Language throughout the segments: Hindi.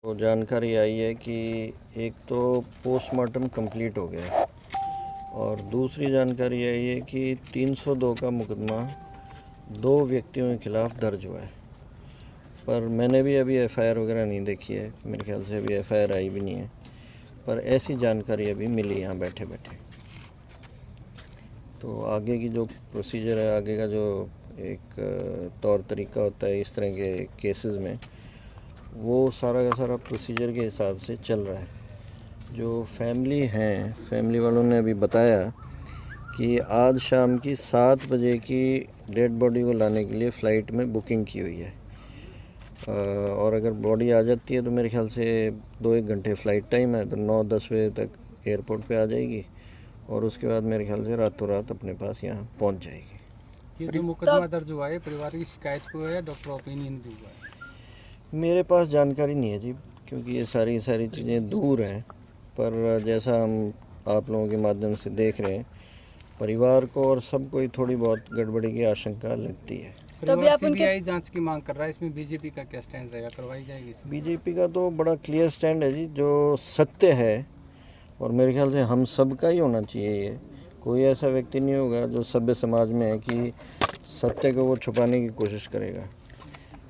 तो जानकारी आई है कि एक तो पोस्टमार्टम कंप्लीट हो गया है और दूसरी जानकारी आई है कि 302 का मुकदमा 2 व्यक्तियों के खिलाफ दर्ज हुआ है। पर मैंने भी अभी एफआईआर वगैरह नहीं देखी है, मेरे ख्याल से अभी एफआईआर आई भी नहीं है, पर ऐसी जानकारी अभी मिली यहाँ बैठे बैठे। तो आगे की जो प्रोसीजर है, आगे का जो एक तौर तरीका होता है इस तरह के केसेस में, वो सारा का सारा प्रोसीजर के हिसाब से चल रहा है। जो फैमिली वालों ने अभी बताया कि आज शाम की 7 बजे की डेड बॉडी को लाने के लिए फ़्लाइट में बुकिंग की हुई है और अगर बॉडी आ जाती है तो मेरे ख्याल से 2-1 घंटे फ़्लाइट टाइम है, तो 9-10 बजे तक एयरपोर्ट पे आ जाएगी और उसके बाद मेरे ख्याल से रातों रात अपने पास यहाँ पहुँच जाएगी। ये जो मुकदमा दर्ज हुआ है परिवार की शिकायत को है या डॉक्टर ओपिनियन भी हुआ है? मेरे पास जानकारी नहीं है जी, क्योंकि ये सारी चीज़ें दूर हैं, पर जैसा हम आप लोगों के माध्यम से देख रहे हैं, परिवार को और सबको ही थोड़ी बहुत गड़बड़ी की आशंका लगती है। परिवार सीबीआई जांच की मांग कर रहा है, इसमें बीजेपी का क्या स्टैंड रहेगा, करवाई जाएगी? बीजेपी का तो बड़ा क्लियर स्टैंड है जी, जो सत्य है, और मेरे ख्याल से हम सब का ही होना चाहिए। ये कोई ऐसा व्यक्ति नहीं होगा जो सभ्य समाज में है कि सत्य को वो छुपाने की कोशिश करेगा।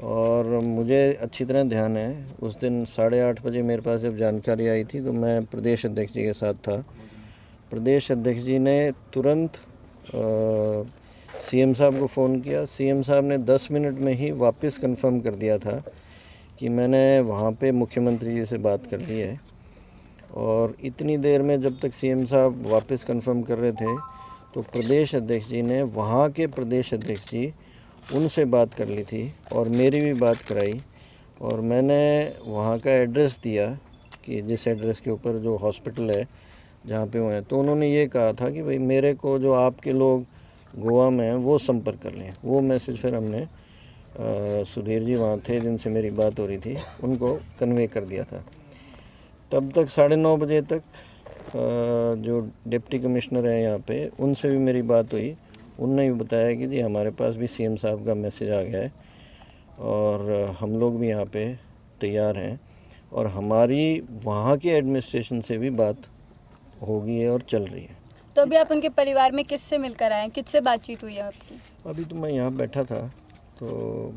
और मुझे अच्छी तरह ध्यान है, उस दिन 8:30 बजे मेरे पास जब जानकारी आई थी तो मैं प्रदेश अध्यक्ष जी के साथ था। प्रदेश अध्यक्ष जी ने तुरंत सीएम साहब को फ़ोन किया। सीएम साहब ने 10 मिनट में ही वापस कंफर्म कर दिया था कि मैंने वहाँ पे मुख्यमंत्री जी से बात कर ली है। और इतनी देर में जब तक सीएम साहब वापस कंफर्म कर रहे थे तो प्रदेश अध्यक्ष जी ने, वहाँ के प्रदेश अध्यक्ष जी, उनसे बात कर ली थी और मेरी भी बात कराई। और मैंने वहाँ का एड्रेस दिया कि जिस एड्रेस के ऊपर जो हॉस्पिटल है जहाँ पे वो हैं, तो उन्होंने ये कहा था कि भाई मेरे को जो आपके लोग गोवा में हैं वो संपर्क कर लें। वो मैसेज फिर हमने सुधीर जी वहाँ थे जिनसे मेरी बात हो रही थी, उनको कन्वे कर दिया था। तब तक 9:30 बजे तक जो डिप्टी कमिश्नर हैं यहाँ पे, उनसे भी मेरी बात हुई। उनने भी बताया कि जी हमारे पास भी सीएम साहब का मैसेज आ गया है और हम लोग भी यहाँ पे तैयार हैं और हमारी वहाँ के एडमिनिस्ट्रेशन से भी बात हो गई है और चल रही है। तो अभी आप उनके परिवार में किससे मिलकर आए हैं, किससे बातचीत हुई है आपकी? अभी तो मैं यहाँ बैठा था, तो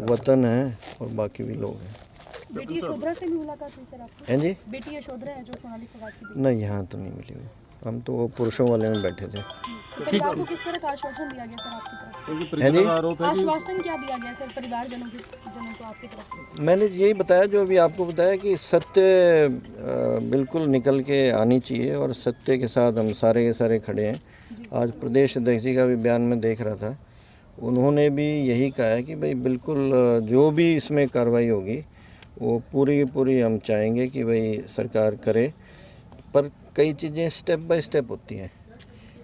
वतन है और बाकी भी लोग हैं। बेटी यशोधरा से भी मुलाकात हुई सर आपकी? हैं जी? बेटी यशोधरा है जो सोनाली फोगाट की बेटी। नहीं, यहाँ तो नहीं मिली हुई, हम तो वो पुरुषों वाले में बैठे थे। परिवार को किस तरह का आश्वासन दिया गया सर आपकी तरफ से? हैं जी? आश्वासन क्या दिया गया सर परिवारजनों को आपकी तरफ से? मैंने यही बताया जो अभी आपको बताया कि सत्य बिल्कुल निकल के आनी चाहिए और सत्य के साथ हम सारे के सारे खड़े हैं। आज प्रदेश अध्यक्ष जी का भी बयान में देख रहा था, उन्होंने भी यही कहा है कि भाई बिल्कुल जो भी इसमें कार्रवाई होगी वो पूरी की पूरी हम चाहेंगे कि भाई सरकार करे, पर कई चीज़ें स्टेप बाय स्टेप होती हैं,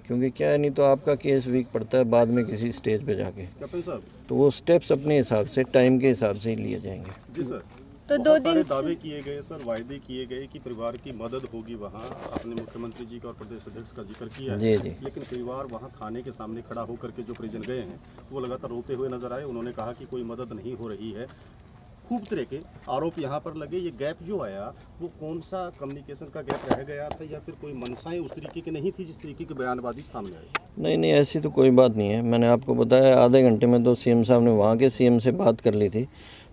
क्योंकि क्या है, नहीं तो आपका केस वीक पड़ता है बाद में किसी स्टेज पे जाके, तो वो स्टेप्स अपने हिसाब से, टाइम के हिसाब से ही लिए जाएंगे। जी सर। तो 2 दिन दावे किए गए सर, वायदे किए गए कि परिवार की मदद होगी, वहाँ आपने मुख्यमंत्री जी का और प्रदेश अध्यक्ष का जिक्र किया है। जी जी। लेकिन परिवार वहाँ थाने के सामने खड़ा होकर के जो परिजन गए हैं वो लगातार रोते हुए नजर आए। उन्होंने कहा कि कोई मदद नहीं हो रही है। खूब तरह के आरोप यहाँ पर लगे। ये गैप जो आया वो कौन सा कम्युनिकेशन का गैप रह गया था या फिर कोई मनसाएं उस तरीके की नहीं थी जिस तरीके की बयानबाजी सामने आई? नहीं, ऐसी तो कोई बात नहीं है। मैंने आपको बताया आधे घंटे में तो सीएम साहब ने वहाँ के सीएम से बात कर ली थी,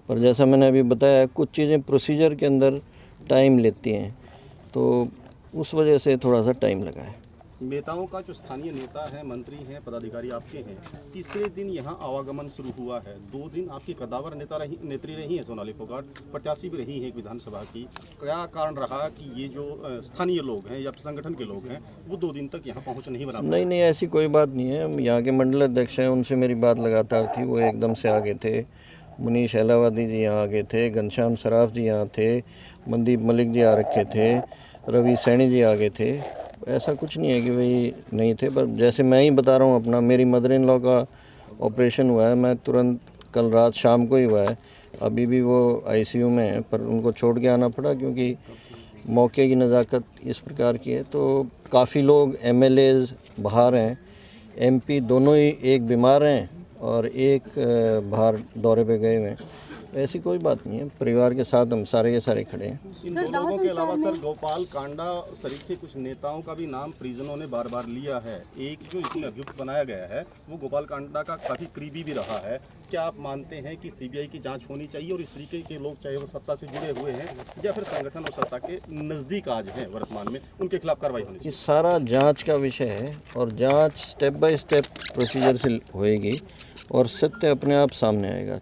पर जैसा मैंने अभी बताया कुछ चीज़ें प्रोसीजर के अंदर टाइम लेती हैं, तो उस वजह से थोड़ा सा टाइम लगा है। नेताओं का जो स्थानीय नेता है, मंत्री हैं, पदाधिकारी आपके हैं, तीसरे दिन यहाँ आवागमन शुरू हुआ है। 2 दिन आपकी कदावर नेत्री रही हैं सोनाली फोगाट, प्रत्याशी भी रही हैं एक विधानसभा की। क्या कारण रहा कि ये जो स्थानीय लोग हैं या संगठन के लोग हैं वो 2 दिन तक यहाँ पहुँच नहीं बना पाए? नहीं, ऐसी कोई बात नहीं है। हम यहाँ के मंडल अध्यक्ष हैं, उनसे मेरी बात लगातार थी, वो एकदम से आगे थे। मुनीश एलावादी जी यहाँ आगे थे, घनश्याम सराफ जी यहाँ थे, मनदीप मलिक जी आ रखे थे, रवि सैनी जी आगे थे। ऐसा कुछ नहीं है कि भाई नहीं थे, पर जैसे मैं ही बता रहा हूँ अपना, मेरी मदर इन लॉ का ऑपरेशन हुआ है, मैं तुरंत कल रात शाम को ही हुआ है, अभी भी वो आईसीयू में है, पर उनको छोड़ के आना पड़ा क्योंकि मौके की नज़ाकत इस प्रकार की है। तो काफ़ी लोग एमएलएज बाहर हैं, एमपी दोनों ही, एक बीमार हैं और एक बाहर दौरे पे गए हुए हैं, ऐसी कोई बात नहीं है, परिवार के साथ हम सारे के सारे खड़े हैं। इन दो लोगों के अलावा सर गोपाल कांडा सरिफ के कुछ नेताओं का भी नाम परिजनों ने बार बार लिया है। एक जो इसमें अभियुक्त बनाया गया है वो गोपाल कांडा का काफी करीबी भी रहा है। क्या आप मानते हैं कि सीबीआई की जांच होनी चाहिए और इस तरीके के लोग चाहे वो सत्ता से जुड़े हुए हैं या फिर संगठन और सत्ता के नज़दीक आज हैं वर्तमान में, उनके खिलाफ कार्रवाई होनी ये चाहिए? सारा जांच का विषय है और जांच स्टेप बाय स्टेप प्रोसीजर से होएगी और सत्य अपने आप सामने आएगा।